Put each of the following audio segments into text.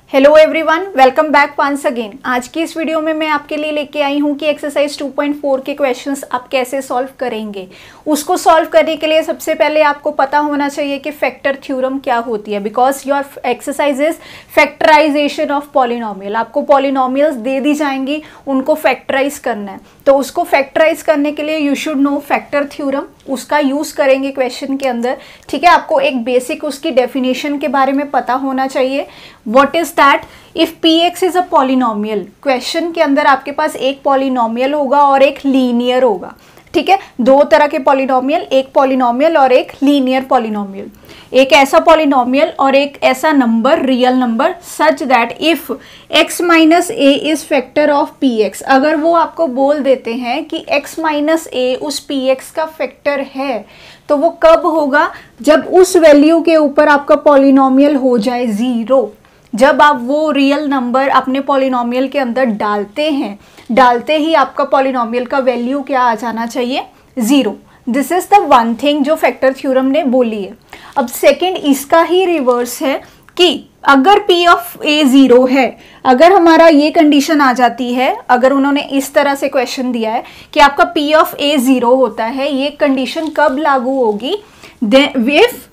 Hello everyone, welcome back once again. आज की इस वीडियो में मैं आपके लिए लेके आई हूँ कि एक्सरसाइज 2.4 के क्वेश्चंस आप कैसे सॉल्व करेंगे। उसको सॉल्व करने के लिए सबसे पहले आपको पता होना चाहिए कि फैक्टर थ्योरम क्या होती है, because your exercise is factorisation of polynomial. आपको पॉलिनोमियल्स दे दी जाएंगी, उनको फैक्टराइज करना है, तो उसको फैक्टराइज करने के लिए you should know factor theorem. उसका यूज करेंगे क्वेश्चन के अंदर। ठीक है, आपको एक बेसिक उसकी डेफिनेशन के बारे में पता होना चाहिए। What is that? If px is a polynomial, question के अंदर आपके पास एक पॉलिनोमियल होगा और एक लीनियर होगा। ठीक है, दो तरह के पॉलिनोमियल, एक पॉलिनोमियल और एक लीनियर पॉलिनोमियल। एक ऐसा पॉलिनोमियल और एक ऐसा number, real number, such that if x minus A is factor of px। अगर वो आपको बोल देते हैं कि x माइनस ए उस px का फैक्टर है, तो वो कब होगा? जब उस वैल्यू के ऊपर आपका पॉलिनोमियल हो जाए 0। जब आप वो रियल नंबर अपने पॉलिनोमियल के अंदर डालते हैं, डालते ही आपका पॉलिनोमियल का वैल्यू क्या आ जाना चाहिए? 0। This is the one thing जो फैक्टर थ्योरम ने बोली है। अब सेकंड इसका ही रिवर्स है कि अगर p ऑफ a 0 है, अगर हमारा ये कंडीशन आ जाती है, अगर उन्होंने इस तरह से क्वेश्चन दिया है कि आपका p ऑफ a 0 होता है, ये कंडीशन कब लागू होगी? If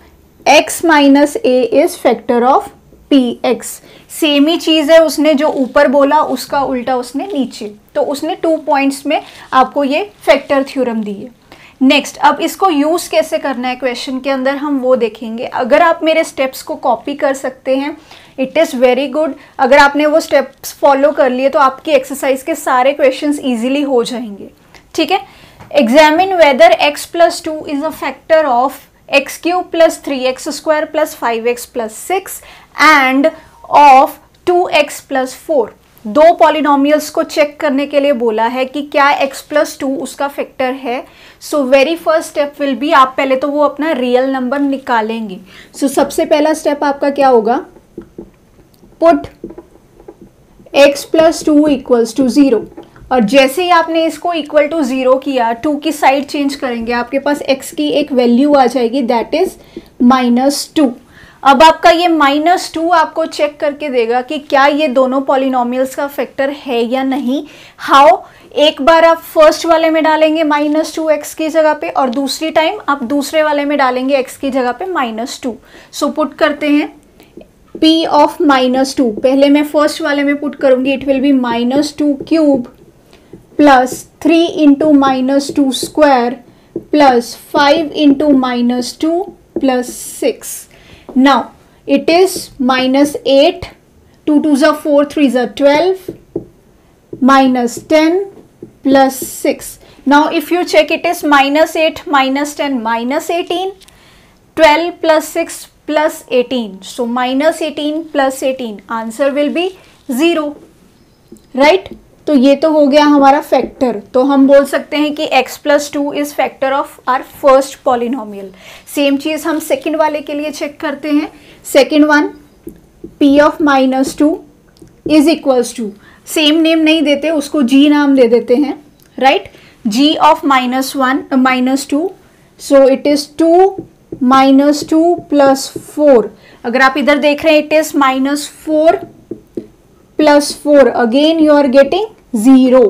x minus a is factor of px। Same ही चीज है, उसने जो ऊपर बोला उसका उल्टा उसने नीचे, तो उसने 2 पॉइंट्स में आपको ये फैक्टर थ्योरम दी है। नेक्स्ट, अब इसको यूज कैसे करना है क्वेश्चन के अंदर हम वो देखेंगे। अगर आप मेरे स्टेप्स को कॉपी कर सकते हैं, इट इज़ वेरी गुड। अगर आपने वो स्टेप्स फॉलो कर लिए तो आपकी एक्सरसाइज के सारे क्वेश्चंस इजीली हो जाएंगे। ठीक है, examine whether x plus 2 is a factor of x cube plus 3x square plus 5x plus 6 and of 2x plus 4। दो पॉलिनोमियल्स को चेक करने के लिए बोला है कि क्या x प्लस 2 उसका फैक्टर है। So very first step will be, आप पहले तो वो अपना रियल नंबर निकालेंगे। सो सबसे पहला स्टेप आपका क्या होगा? Put x plus 2 equals to 0। और जैसे ही आपने इसको इक्वल टू 0 किया, 2 की साइड चेंज करेंगे, आपके पास x की एक वैल्यू आ जाएगी, दैट इज -2। अब आपका ये -2 आपको चेक करके देगा कि क्या ये दोनों पॉलिनोमियल्स का फैक्टर है या नहीं। हाउ? एक बार आप फर्स्ट वाले में डालेंगे -2x की जगह पे, और दूसरी टाइम आप दूसरे वाले में डालेंगे x की जगह पे -2। सो पुट करते हैं p ऑफ -2। पहले मैं फर्स्ट वाले में पुट करूंगी, it will be -2 cube plus 3 into -2 square plus 5 into -2 plus 6। Now it is -8, 2 2s are 4, 3s are 12, -10 plus 6. Now if you check, it is -8, -10, -18, 12 plus 6 plus 18. So -18 plus 18, answer will be 0, right? तो ये तो हो गया हमारा factor. तो हम बोल सकते हैं कि x plus 2 is factor of our first polynomial. Same चीज हम सेकंड वाले के लिए चेक करते हैं। Second one, p of -2 is equals to, same name नहीं देते, उसको g नाम दे देते हैं, right? g of -2, so it is 2 -2 plus 4। अगर आप इधर देख रहे हैं, it is -4 plus 4, again you are getting 0।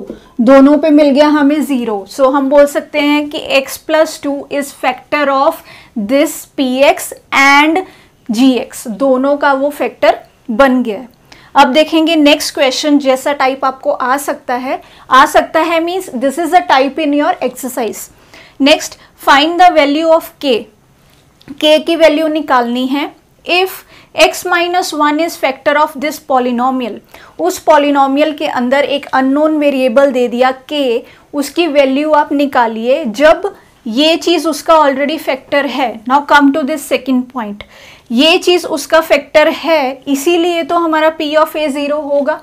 दोनों पे मिल गया हमें 0। सो हम बोल सकते हैं कि x plus 2 is factor of this px and gx, दोनों का वो फैक्टर बन गया है। अब देखेंगे नेक्स्ट क्वेश्चन, जैसा टाइप आपको आ सकता है means this is a type in your exercise. Next, find the value of k की वैल्यू निकालनी है। If x minus 1 is factor of this polynomial, उस पॉलिनोमियल के अंदर एक अननोन वेरिएबल दे दिया k, उसकी वैल्यू आप निकालिए जब ये चीज उसका ऑलरेडी फैक्टर है। Now come to this second point, ये चीज उसका फैक्टर है, इसीलिए तो हमारा p ऑफ a 0 होगा।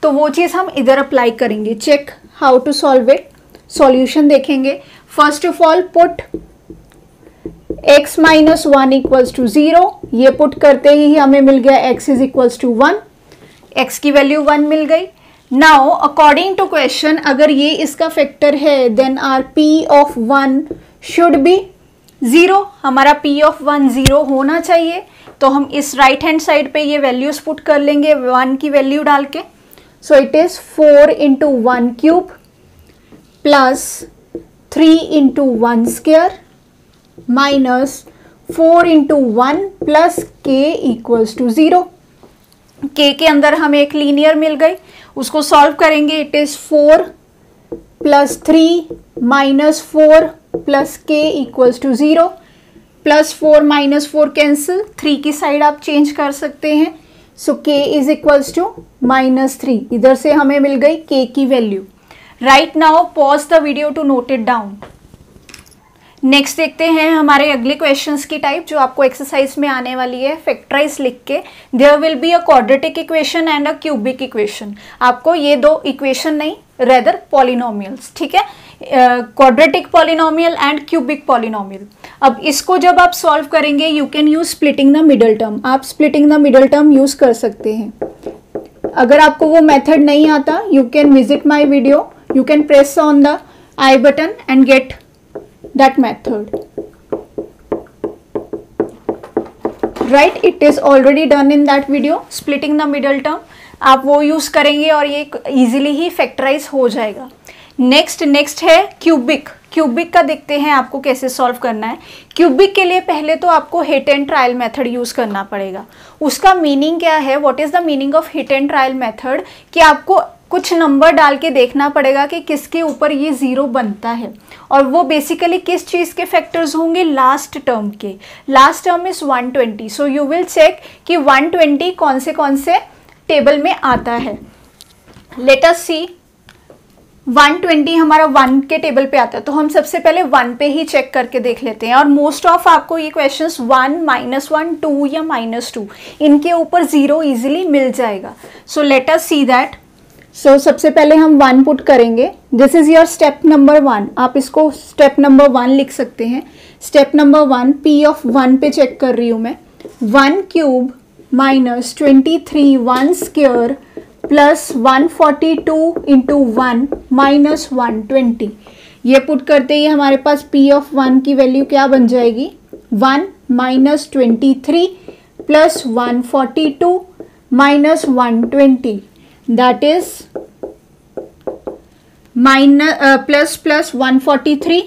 तो वो चीज हम इधर अप्लाई करेंगे। Check how to solve it. Solution देखेंगे। First of all put x minus 1 equals to 0। ये पुट करते ही हमें मिल गया x is equals to 1, x की वैल्यू 1 मिल गई। नाउ अकॉर्डिंग टू क्वेश्चन, अगर ये इसका फैक्टर है, then our p of 1 should be 0। हमारा p ऑफ 1 0 होना चाहिए। तो हम इस राइट हैंड साइड पे ये वैल्यूज पुट कर लेंगे 1 की वैल्यू डाल के। सो it is 4 into 1 cube plus 3 into 1 square minus 4 into 1 plus k equals to 0। के अंदर हमें एक लीनियर मिल गई, उसको सॉल्व करेंगे। It is 4 plus 3 minus 4 plus k equals to 0। Plus 4 minus 4 cancel, 3 की साइड आप चेंज कर सकते हैं। सो के इज इक्वल्स टू -3। इधर से हमें मिल गई के की value. Right now pause the video to note it down. Next देखते हैं हमारे अगले क्वेश्चंस की टाइप जो आपको एक्सरसाइज में आने वाली है। फैक्टराइज लिख के there will be a quadratic equation and a cubic equation. आपको ये दो इक्वेशन नहीं, रेदर पॉलिनोमियल्स, ठीक है, quadratic polynomial and cubic polynomial. अब इसको जब आप सॉल्व करेंगे you can use splitting the middle term. आप splitting the middle term use कर सकते हैं। अगर आपको वो मेथड नहीं आता, you can visit my video, you can press on the I button and gate that method, right? It is already done in that video, splitting the middle term। आप वो यूज करेंगे और ये इजीली ही factorise हो जाएगा। Next है cubic. Cubic का देखते हैं आपको कैसे सॉल्व करना है। क्यूबिक के लिए पहले तो आपको hit and trial method use करना पड़ेगा। उसका मीनिंग क्या है, what is the meaning of hit and trial method, कि आपको कुछ नंबर डाल के देखना पड़ेगा कि किसके ऊपर ये 0 बनता है, और वो बेसिकली किस चीज़ के फैक्टर्स होंगे, लास्ट टर्म के। Last term is 120। So you will check कि 120 कौन से टेबल में आता है। लेट अस सी 120 हमारा 1 के टेबल पे आता है, तो हम सबसे पहले 1 पे ही चेक करके देख लेते हैं। और मोस्ट ऑफ आपको ये क्वेश्चंस 1, -1, 2 या -2 इनके ऊपर 0 इजीली मिल जाएगा। So let us see that. सो सबसे पहले हम 1 पुट करेंगे। This is your step number 1। आप इसको स्टेप नंबर 1 लिख सकते हैं। स्टेप नंबर 1 P ऑफ 1 पे चेक कर रही हूँ मैं। 1 cube minus 23 1 square plus 142 into 1 minus 120। ये पुट करते ही हमारे पास P ऑफ 1 की वैल्यू क्या बन जाएगी, 1 minus 23 plus 142 minus 120, that is plus 143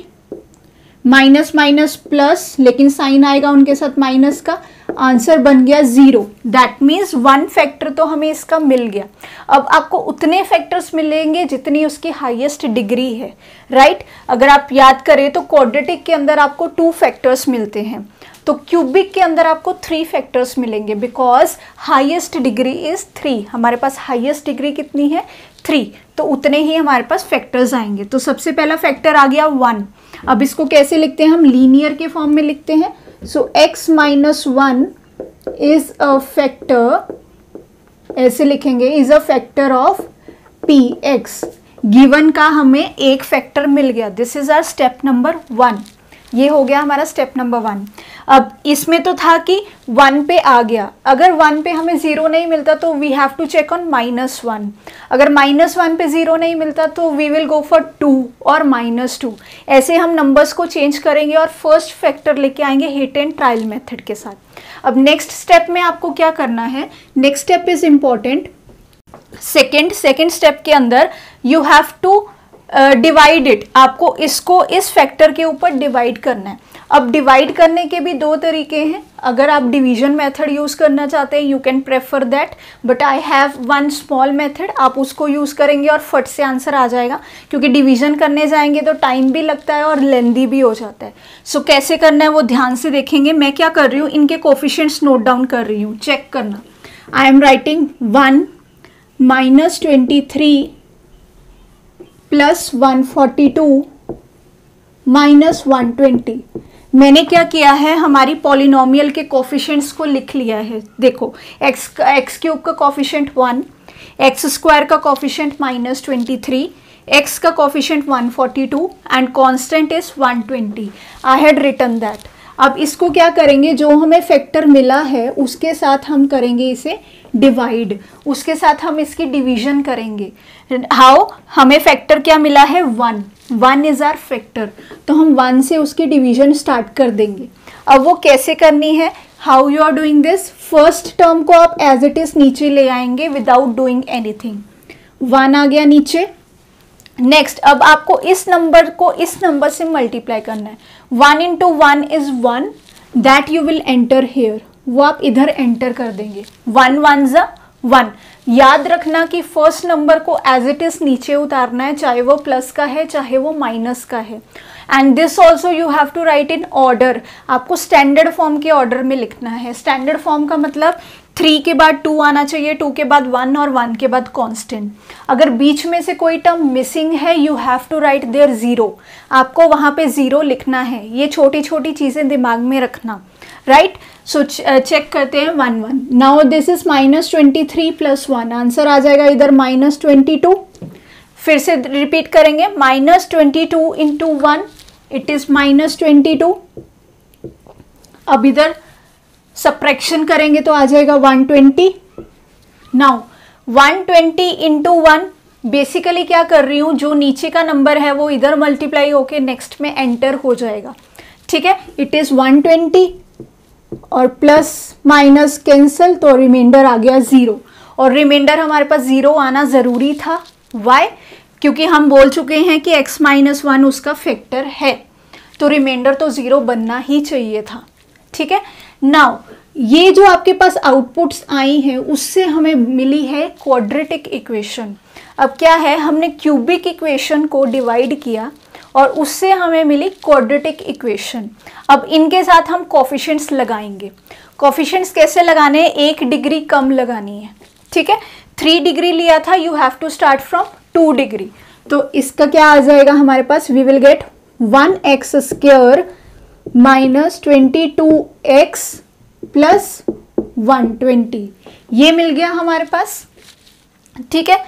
minus minus plus, लेकिन साइन आएगा उनके साथ माइनस का, आंसर बन गया 0। दैट मीन्स 1 फैक्टर तो हमें इसका मिल गया। अब आपको उतने फैक्टर्स मिलेंगे जितनी उसकी हाईएस्ट डिग्री है, राइट? अगर आप याद करें तो क्वाड्रेटिक के अंदर आपको 2 फैक्टर्स मिलते हैं, तो क्यूबिक के अंदर आपको 3 फैक्टर्स मिलेंगे, बिकॉज हाईएस्ट डिग्री इज 3। हमारे पास हाईएस्ट डिग्री कितनी है, 3, तो उतने ही हमारे पास फैक्टर्स आएंगे। तो सबसे पहला फैक्टर आ गया 1। अब इसको कैसे लिखते हैं, हम लीनियर के फॉर्म में लिखते हैं। So x minus 1 is a factor, ऐसे लिखेंगे, is a factor of px। Given का हमें एक फैक्टर मिल गया। This is our step number 1। ये हो गया हमारा स्टेप नंबर 1। अब इसमें तो था कि 1 पे आ गया, अगर 1 पे हमें 0 नहीं मिलता तो we have to check on -1। अगर -1 पे 0 नहीं मिलता तो वी विल गो फॉर 2 और -2। ऐसे हम नंबर्स को चेंज करेंगे और फर्स्ट फैक्टर लेके आएंगे हिट एंड ट्रायल मेथड के साथ। अब नेक्स्ट स्टेप में आपको क्या करना है, next step is important. Second step के अंदर you have to divide it. आपको इसको इस फैक्टर के ऊपर डिवाइड करना है। अब डिवाइड करने के भी 2 तरीके हैं। अगर आप डिवीजन मेथड यूज करना चाहते हैं you can prefer that, but I have one small method. आप उसको यूज करेंगे और फट से आंसर आ जाएगा, क्योंकि डिवीजन करने जाएंगे तो टाइम भी लगता है और लेंदी भी हो जाता है। सो कैसे करना है वो ध्यान से देखेंगे। मैं क्या कर रही हूँ, इनके कोफिशिएंट्स नोट डाउन कर रही हूँ, चेक करना। I am writing 1 minus 23 plus 142 minus 120। मैंने क्या किया है, हमारी पॉलिनोमियल के कोफिशिएंट्स को लिख लिया है। देखो एक्स क्यूब का कोफिशिएंट 1, एक्स स्क्वायर का कोफिशिएंट -23, एक्स का coefficient 142 and constant is 120। I had written that. अब इसको क्या करेंगे, जो हमें फैक्टर मिला है उसके साथ हम करेंगे इसे डिवाइड, उसके साथ हम इसकी डिवीजन करेंगे। हाउ, हमें फैक्टर क्या मिला है, 1 इज आवर फैक्टर, तो हम 1 से उसकी डिवीजन स्टार्ट कर देंगे। अब वो कैसे करनी है, how you are doing this, first term को आप एज इट इज नीचे ले आएंगे विदाउट डूइंग एनीथिंग। 1 आ गया नीचे। नेक्स्ट अब आपको इस नंबर को इस नंबर से मल्टीप्लाई करना है। 1 into 1 is 1, that you will enter here, वो आप इधर एंटर कर देंगे। 1 1 1। याद रखना कि फर्स्ट नंबर को एज इट इज नीचे उतारना है, चाहे वो प्लस का है चाहे वो माइनस का है। And this also you have to write in order, आपको स्टैंडर्ड फॉर्म के ऑर्डर में लिखना है। स्टैंडर्ड फॉर्म का मतलब 3 के बाद 2 आना चाहिए, 2 के बाद 1 और 1 के बाद कांस्टेंट। अगर बीच में से कोई टर्म मिसिंग है you have to write there 0, आपको वहाँ पे 0 लिखना है। ये छोटी छोटी चीज़ें दिमाग में रखना, राइट। सो चेक करते हैं 1 1। नाउ दिस इज -23 + 1, आंसर आ जाएगा इधर -22। फिर से रिपीट करेंगे, -22 into 1 इट इज -22। अब इधर सब्ट्रैक्शन करेंगे तो आ जाएगा 120। नाउ 120 into 1, बेसिकली क्या कर रही हूँ, जो नीचे का नंबर है वो इधर मल्टीप्लाई होके नेक्स्ट में एंटर हो जाएगा, ठीक है। इट इज 120 और प्लस माइनस कैंसिल, तो रिमाइंडर आ गया 0। और रिमाइंडर हमारे पास 0 आना ज़रूरी था, वाई, क्योंकि हम बोल चुके हैं कि x - 1 उसका फैक्टर है, तो रिमाइंडर तो 0 बनना ही चाहिए था, ठीक है। नाउ ये जो आपके पास आउटपुट्स आई हैं उससे हमें मिली है क्वाड्रेटिक इक्वेशन। अब क्या है, हमने क्यूबिक इक्वेशन को डिवाइड किया और उससे हमें मिली क्वाड्रेटिक इक्वेशन। अब इनके साथ हम कोफिशिएंट्स लगाएंगे। कोफिशिएंट्स कैसे लगाने हैं, 1 डिग्री कम लगानी है, ठीक है। 3 डिग्री लिया था, you have to start from 2 degree. तो इसका क्या आ जाएगा हमारे पास, we will get 1x² -22x + 120, ये मिल गया हमारे पास, ठीक है।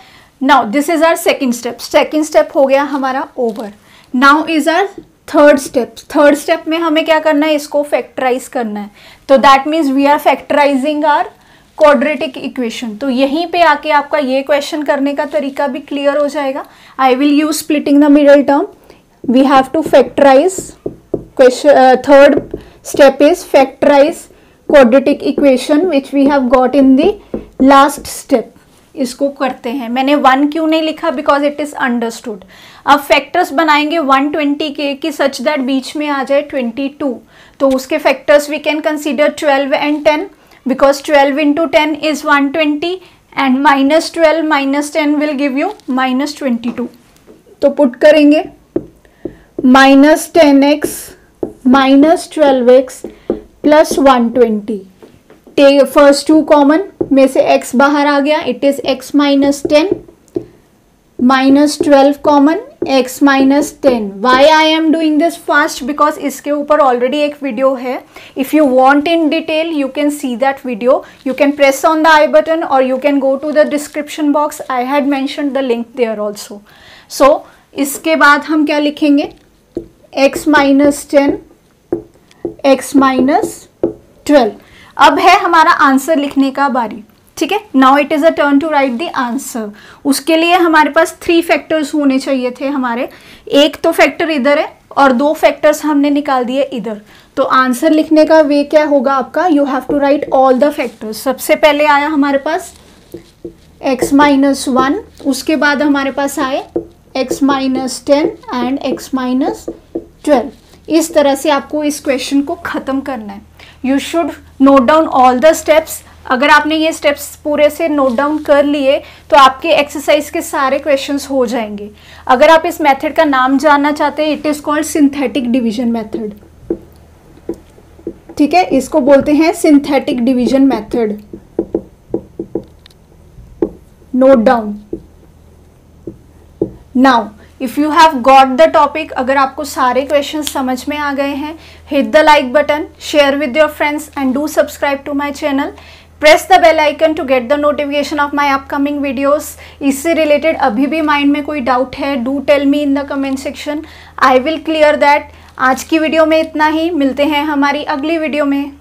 Now this is our second step. Second step हो गया हमारा over. Now is our third step. Third step में हमें क्या करना है, इसको फैक्टराइज करना है। तो that means we are factorising our quadratic equation. तो यहीं पे आके आपका ये क्वेश्चन करने का तरीका भी क्लियर हो जाएगा। I will use splitting the middle term. We have to factorise question. Third step is factorise quadratic equation which we have got in the last step. इसको करते हैं। मैंने 1 क्यों नहीं लिखा, बिकॉज इट इज अंडरस्टूड। अब फैक्टर्स बनाएंगे 120 के कि सच दैट बीच में आ जाए 22। तो उसके factors we can consider 12 and 10, because 12 into 10 is 120 and -12 - 10 will give you -22. तो पुट करेंगे -10x -12x + 120। Take first 2 common, में से x बाहर आ गया, it is x - 10 -12 common, x - 10। Why I am doing this fast, because इसके ऊपर already एक वीडियो है। If you want in detail you can see that video. You can press on the I button और you can go to the description box. I had mentioned the link there also. So इसके बाद हम क्या लिखेंगे, x - 10 x - 12। अब है हमारा answer लिखने का बारी, ठीक है। Now it is a turn to write the answer. उसके लिए हमारे पास 3 फैक्टर्स होने चाहिए थे हमारे। एक तो फैक्टर इधर है और 2 फैक्टर्स हमने निकाल दिए इधर। तो आंसर लिखने का वे क्या होगा आपका, you have to write all the factors. सबसे पहले आया हमारे पास x - 1, उसके बाद हमारे पास आए x - 10 एंड x - 12। इस तरह से आपको इस क्वेश्चन को ख़त्म करना है। You should note down all the steps. अगर आपने ये स्टेप्स पूरे से नोट डाउन कर लिए तो आपके एक्सरसाइज के सारे क्वेश्चंस हो जाएंगे। अगर आप इस मेथड का नाम जानना चाहते हैं, it is called synthetic division method, ठीक है। इसको बोलते हैं synthetic division method. Note down. Now if you have got the topic, अगर आपको सारे क्वेश्चन समझ में आ गए हैं, hit the like button, share with your friends and do subscribe to my channel. Press the bell icon to get the notification of my upcoming videos. इससे related अभी भी माइंड में कोई डाउट है, do tell me in the comment section, I will clear that. आज की video में इतना ही, मिलते हैं हमारी अगली वीडियो में।